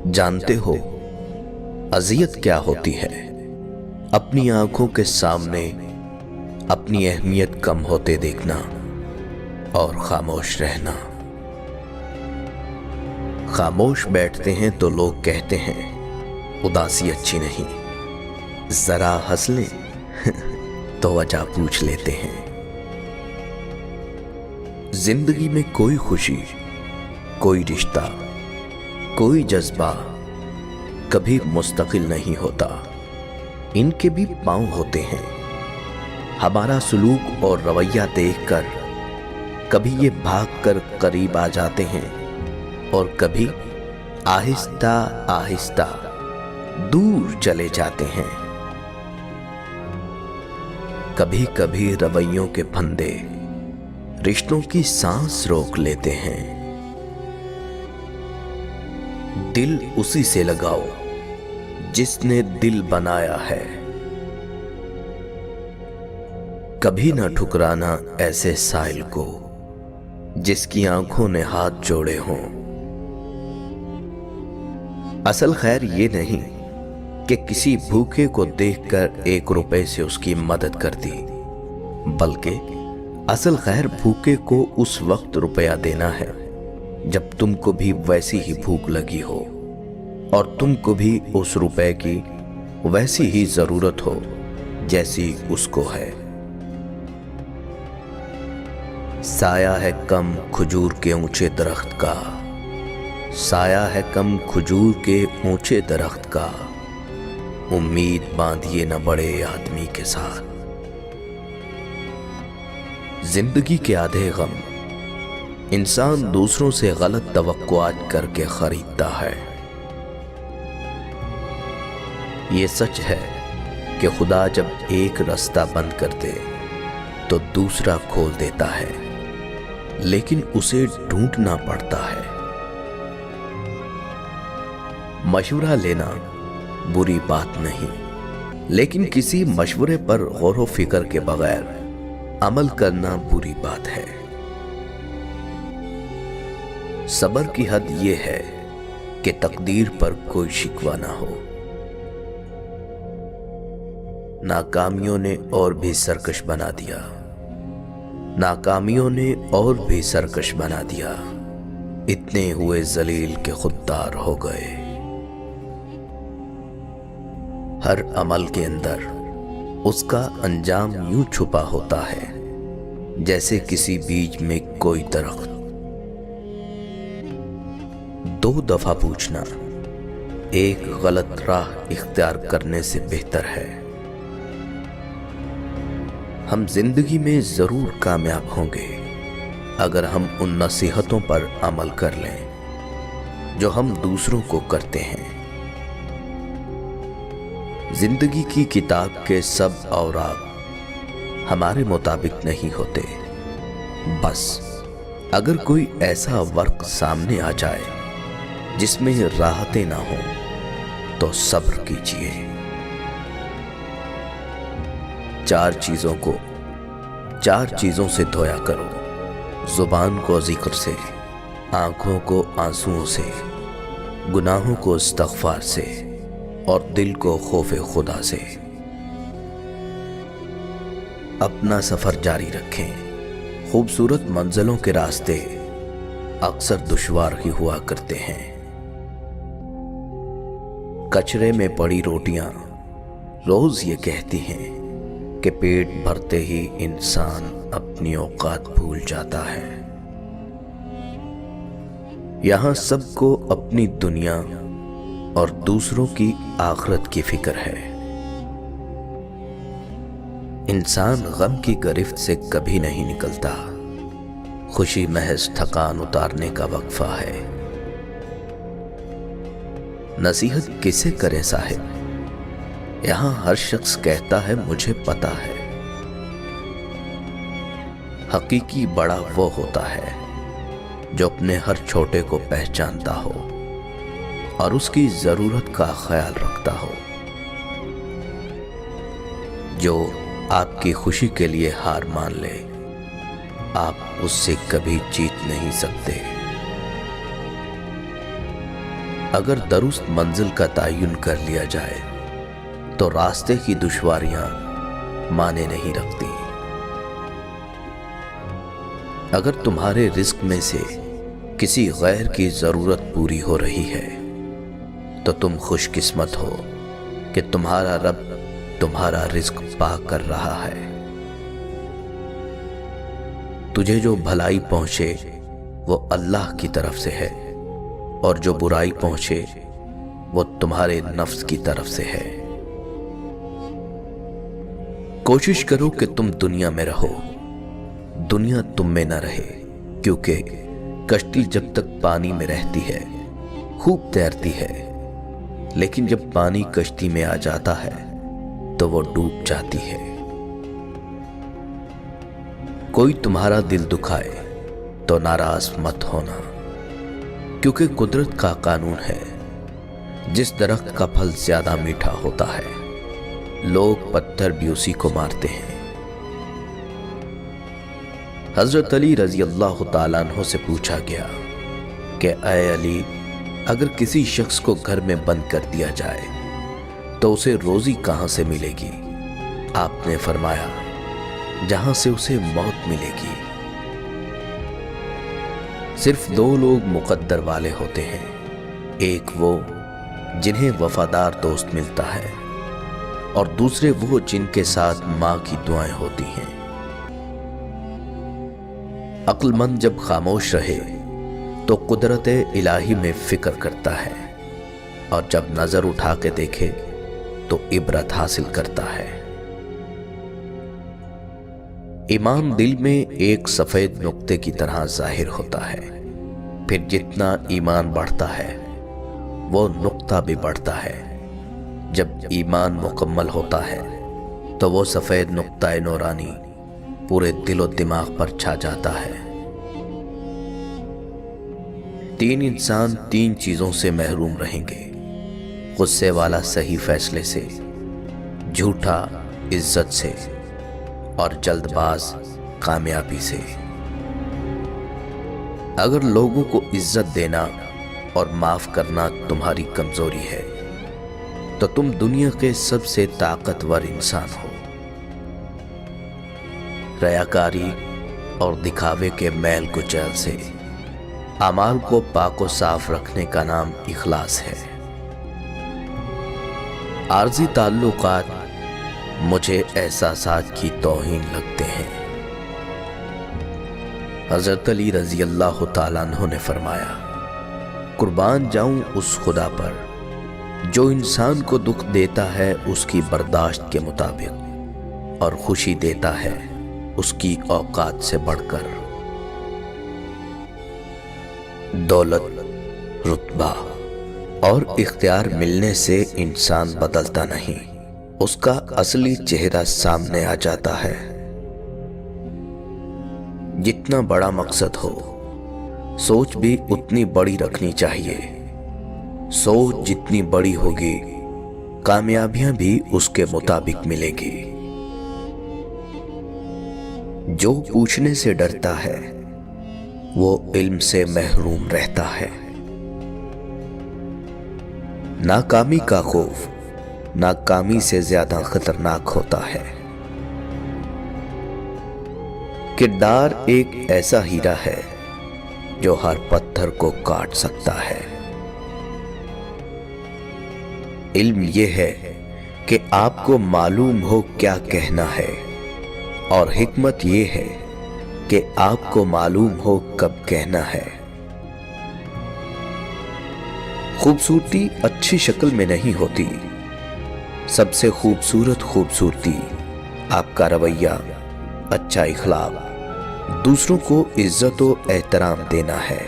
जानते हो अजियत क्या होती है? अपनी आंखों के सामने अपनी अहमियत कम होते देखना और खामोश रहना। खामोश बैठते हैं तो लोग कहते हैं उदासी अच्छी नहीं, जरा हंस लें तो वजह पूछ लेते हैं। जिंदगी में कोई खुशी, कोई रिश्ता, कोई जज्बा कभी मुस्तकिल नहीं होता, इनके भी पांव होते हैं। हमारा सलूक और रवैया देखकर कभी ये भागकर करीब आ जाते हैं और कभी आहिस्ता आहिस्ता दूर चले जाते हैं। कभी कभी रवैयों के फंदे रिश्तों की सांस रोक लेते हैं। दिल उसी से लगाओ जिसने दिल बनाया है। कभी ना ठुकराना ऐसे साहिल को जिसकी आंखों ने हाथ जोड़े हों। असल खैर ये नहीं कि किसी भूखे को देखकर 1 रुपए से उसकी मदद कर दी, बल्कि असल खैर भूखे को उस वक्त रुपया देना है जब तुमको भी वैसी ही भूख लगी हो और तुमको भी उस रुपए की वैसी ही जरूरत हो जैसी उसको है। साया है कम खजूर के ऊंचे दरख्त का, साया है कम खजूर के ऊंचे दरख्त का, उम्मीद बांधिए न बड़े आदमी के साथ। जिंदगी के आधे गम इंसान दूसरों से गलत तवक्कुआत करके खरीदता है। ये सच है कि खुदा जब एक रास्ता बंद कर दे तो दूसरा खोल देता है, लेकिन उसे ढूंढना पड़ता है। मशवरा लेना बुरी बात नहीं, लेकिन किसी मशवरे पर गौर व फिक्र के बगैर अमल करना बुरी बात है। सब्र की हद यह है कि तकदीर पर कोई शिकवा ना हो। नाकामियों ने और भी सरकश बना दिया, नाकामियों ने और भी सरकश बना दिया, इतने हुए जलील के खुददार हो गए। हर अमल के अंदर उसका अंजाम यूं छुपा होता है जैसे किसी बीज में कोई दरख्त। 2 दफा पूछना एक गलत राह इख्तियार करने से बेहतर है। हम जिंदगी में जरूर कामयाब होंगे अगर हम उन नसीहतों पर अमल कर लें जो हम दूसरों को करते हैं। जिंदगी की किताब के सब औराक हमारे मुताबिक नहीं होते। बस अगर कोई ऐसा वर्क सामने आ जाए जिसमें राहतें ना हो तो सब्र कीजिए। 4 चीजों से धोया करो, जुबान को जिक्र से, आंखों को आंसुओं से, गुनाहों को इस्तग़फ़ार से और दिल को खौफ़े खुदा से। अपना सफर जारी रखें। खूबसूरत मंजिलों के रास्ते अक्सर दुश्वार ही हुआ करते हैं। कचरे में पड़ी रोटियां रोज ये कहती हैं कि पेट भरते ही इंसान अपनी औकात भूल जाता है। यहां सबको अपनी दुनिया और दूसरों की आखिरत की फिक्र है। इंसान गम की गिरफ्त से कभी नहीं निकलता, खुशी महज थकान उतारने का वक्फा है। नसीहत किसे करे साहिब? यहां हर शख्स कहता है मुझे पता है। हकीकी बड़ा वो होता है जो अपने हर छोटे को पहचानता हो और उसकी जरूरत का ख्याल रखता हो। जो आपकी खुशी के लिए हार मान ले, आप उससे कभी जीत नहीं सकते। اگر درست منزل کا تعین کر لیا جائے تو راستے کی دشواریاں معنی نہیں رکھتی۔ اگر تمہارے رزق میں سے کسی غیر کی ضرورت پوری ہو رہی ہے تو تم خوش قسمت ہو کہ تمہارا رب تمہارا رزق پاک کر رہا ہے۔ تجھے جو بھلائی پہنچے وہ اللہ کی طرف سے ہے، اور جو برائی پہنچے وہ تمہارے نفس کی طرف سے ہے۔ کوشش کرو کہ تم دنیا میں رہو، دنیا تم میں نہ رہے، کیونکہ کشتی جب تک پانی میں رہتی ہے خوب تیرتی ہے، لیکن جب پانی کشتی میں آ جاتا ہے تو وہ ڈوب جاتی ہے۔ کوئی تمہارا دل دکھائے تو ناراض مت ہونا، کیونکہ قدرت کا قانون ہے، جس درخت کا پھل زیادہ میٹھا ہوتا ہے لوگ پتھر بھی اسی کو مارتے ہیں۔ حضرت علی رضی اللہ تعالیٰ عنہ سے پوچھا گیا کہ اے علی، اگر کسی شخص کو گھر میں بند کر دیا جائے تو اسے روزی کہاں سے ملے گی؟ آپ نے فرمایا، جہاں سے اسے موت ملے گی۔ صرف دو لوگ مقدر والے ہوتے ہیں، ایک وہ جنہیں وفادار دوست ملتا ہے، اور دوسرے وہ جن کے ساتھ ماں کی دعائیں ہوتی ہیں۔ عقل مند جب خاموش رہے تو قدرت الہی میں فکر کرتا ہے، اور جب نظر اٹھا کے دیکھے تو عبرت حاصل کرتا ہے۔ ایمان دل میں ایک سفید نقطے کی طرح ظاہر ہوتا ہے، پھر جتنا ایمان بڑھتا ہے وہ نقطہ بھی بڑھتا ہے۔ جب ایمان مکمل ہوتا ہے تو وہ سفید نقطہ نورانی پورے دل و دماغ پر چھا جاتا ہے۔ تین انسان تین چیزوں سے محروم رہیں گے: غصے والا صحیح فیصلے سے، جھوٹا عزت سے، اور جلد باز کامیابی سے۔ اگر لوگوں کو عزت دینا اور معاف کرنا تمہاری کمزوری ہے تو تم دنیا کے سب سے طاقتور انسان ہو۔ ریاکاری اور دکھاوے کے میل کچیل سے اعمال کو پاک و صاف رکھنے کا نام اخلاص ہے۔ عارضی تعلقات مجھے احساسات کی توہین لگتے ہیں۔ حضرت علی رضی اللہ تعالیٰ عنہ نے فرمایا، قربان جاؤں اس خدا پر جو انسان کو دکھ دیتا ہے اس کی برداشت کے مطابق، اور خوشی دیتا ہے اس کی اوقات سے بڑھ کر۔ دولت، رتبہ اور اختیار ملنے سے انسان بدلتا نہیں، اس کا اصلی چہرہ سامنے آ جاتا ہے۔ جتنا بڑا مقصد ہو، سوچ بھی اتنی بڑی رکھنی چاہیے۔ سوچ جتنی بڑی ہوگی، کامیابیاں بھی اس کے مطابق ملے گی۔ جو پوچھنے سے ڈرتا ہے وہ علم سے محروم رہتا ہے۔ ناکامی کا خوف ناکامی سے زیادہ خطرناک ہوتا ہے۔ کردار ایک ایسا ہیرا ہے جو ہر پتھر کو کاٹ سکتا ہے۔ علم یہ ہے کہ آپ کو معلوم ہو کیا کہنا ہے، اور حکمت یہ ہے کہ آپ کو معلوم ہو کب کہنا ہے۔ خوبصورتی اچھی شکل میں نہیں ہوتی، سب سے خوبصورت خوبصورتی آپ کا رویہ، اچھا اخلاق، دوسروں کو عزت و احترام دینا ہے۔